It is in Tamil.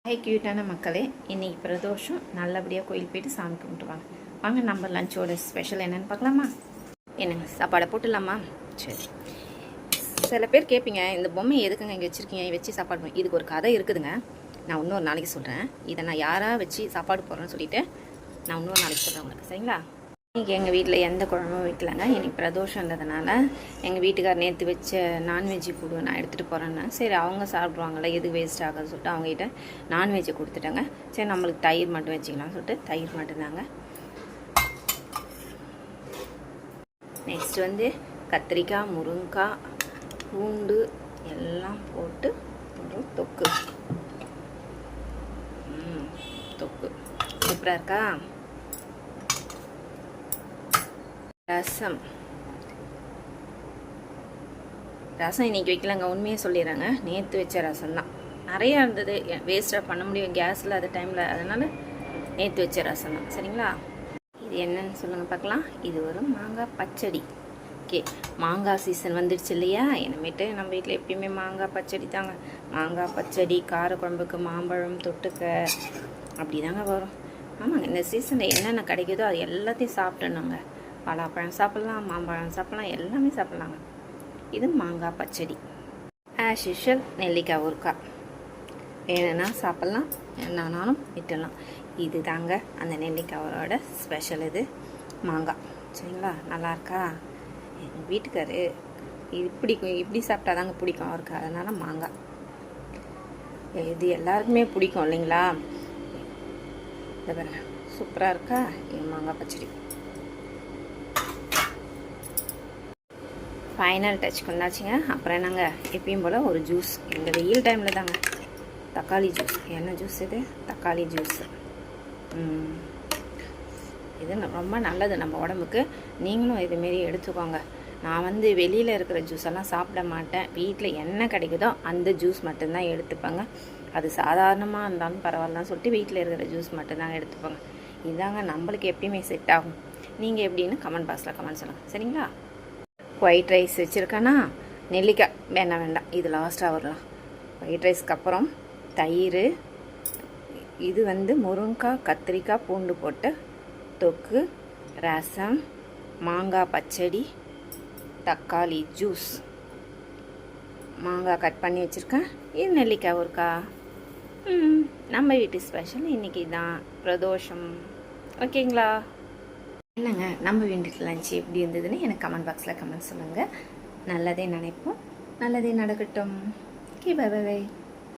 ஹை க்யூட்டான மக்களே, இன்றைக்கி பிரதோஷம். நல்லபடியாக கோயில் போயிட்டு சாமி கும்பிட்டுவாங்க. வாங்க நம்ம லஞ்சோட ஸ்பெஷல் என்னென்னு பார்க்கலாமா? என்னங்க சாப்பாடை போட்டுடலாமா? சரி. சில பேர் கேட்பீங்க, இந்த பொம்மை எதுக்குங்க இங்கே வச்சுருக்கீங்க, வச்சு சாப்பாடு? இதுக்கு ஒரு கதை இருக்குதுங்க. நான் இன்னொரு நாளைக்கு சொல்கிறேன். இதை நான் யாராக வச்சு சாப்பாடு போடுறேன்னு சொல்லிவிட்டு நான் இன்னொரு நாளைக்கு சொல்கிறேன் உங்களுக்கு, சரிங்களா? இன்றைக்கி எங்கள் வீட்டில் எந்த குழம்பும் வைக்கலங்க. இன்றைக்கி பிரதோஷன்றதுனால எங்கள் வீட்டுக்கார் நேற்று வச்ச நான்வெஜ்ஜு கொடு, நான் எடுத்துகிட்டு போகிறேன்னா சரி அவங்க சாப்பிடுவாங்களே, எது வேஸ்ட் ஆகுதுன்னு சொல்லிட்டு அவங்ககிட்ட நான்வெஜ்ஜை கொடுத்துட்டேங்க. சரி நம்மளுக்கு தயிர் மட்டும் வச்சுக்கலாம்னு சொல்லிட்டு தயிர் மட்டும்தாங்க. நெக்ஸ்ட் வந்து கத்திரிக்காய், முருங்கைக்காய், பூண்டு எல்லாம் போட்டு ஒரு தொக்கு. தொக்கு சூப்பராக இருக்கா? ரசம் இன்றைக்கி வைக்கலங்க, உண்மையே சொல்லிடுறாங்க. நேற்று வச்ச ரசம் தான் நிறையா இருந்தது, வேஸ்ட்டாக பண்ண முடியும் கேஸில் அது டைமில், அதனால் நேற்று வச்ச ரசம் தான், சரிங்களா? இது என்னன்னு சொல்லுங்கள் பார்க்கலாம். இது ஒரு மாங்காய் பச்சடி. ஓகே, மாங்காய் சீசன் வந்துடுச்சு இல்லையா? இனிமேட்டு நம்ம வீட்டில் எப்பயுமே மாங்காய் பச்சடி தாங்க. மாங்காய் பச்சடி, காரக்குழம்புக்கு மாம்பழம் தொட்டுக்க அப்படி தாங்க வரும். ஆமாங்க, இந்த சீசனில் என்னென்ன கிடைக்குதோ அது எல்லாத்தையும் சாப்பிட்டோன்னாங்க. பலாப்பழம் சாப்பிட்லாம், மாம்பழம் சாப்பிட்லாம், எல்லாமே சாப்பிட்லாங்க. இது மாங்காய் பச்சடி. ஆஸ் யூஷுவல் நெல்லிக்காய் ஊறுக்காய் வேணும்னா சாப்பிட்லாம், என்னன்னாலும் விட்டுடலாம். இது தாங்க அந்த நெல்லிக்காயோட ஸ்பெஷல். இது மாங்காய், சரிங்களா? நல்லா இருக்கா? எங்கள் வீட்டுக்காரு இது பிடிக்கும், இப்படி சாப்பிட்டா தாங்க பிடிக்கும் அவருக்கு, அதனால் மாங்காய் இது எல்லாருக்குமே பிடிக்கும் இல்லைங்களா? இதை பாருங்க, சூப்பராக இருக்கா என் மாங்காய் பச்சடி. Final touch கொண்டாச்சுங்க. அப்புறம் என்னங்க, எப்பயும் போல் ஒரு ஜூஸ். இந்த வெயில் டைமில் தாங்க தக்காளி ஜூஸ். என்ன ஜூஸ் இது? தக்காளி ஜூஸு. இது ரொம்ப நல்லது நம்ம உடம்புக்கு. நீங்களும் இதுமாரி எடுத்துக்கோங்க. நான் வந்து வெளியில் இருக்கிற ஜூஸெல்லாம் சாப்பிட மாட்டேன். வீட்டில் என்ன கிடைக்குதோ அந்த ஜூஸ் மட்டும்தான் எடுத்துப்பேங்க. அது சாதாரணமாக இருந்தாலும் பரவாயில்லன்னு சொல்லிட்டு வீட்டில் இருக்கிற ஜூஸ் மட்டும்தாங்க எடுத்துப்பேங்க. இதாங்க நம்மளுக்கு எப்பயுமே செட் ஆகும். நீங்கள் எப்படின்னு கமெண்ட் பாக்ஸில் கமெண்ட் சொல்லுங்கள், சரிங்களா? ஒயிட் ரைஸ் வச்சுருக்கேன்னா நெல்லிக்காய் வேண்டாம், இது லாஸ்ட்டாக வரலாம். ஒயிட் ரைஸ்க்கு அப்புறம் தயிர், இது வந்து முருங்கைக்காய், கத்திரிக்காய், பூண்டு போட்டு தொக்கு, ரசம், மாங்காய் பச்சடி, தக்காளி ஜூஸ், மாங்காய் கட் பண்ணி வச்சுருக்கேன். இது நெல்லிக்காய் ஊறுக்காய். நம்ம வீட்டு ஸ்பெஷல் இன்றைக்கி தான் பிரதோஷம். ஓகேங்களா? என்னங்க, நம்ம வீட்டு லஞ்சு எப்படி இருந்ததுன்னு எனக்கு கமெண்ட் பாக்ஸில் கமெண்ட் சொல்லுங்கள். நல்லதே நினைப்போம், நல்லதே நடக்கட்டும். Okay, bye by.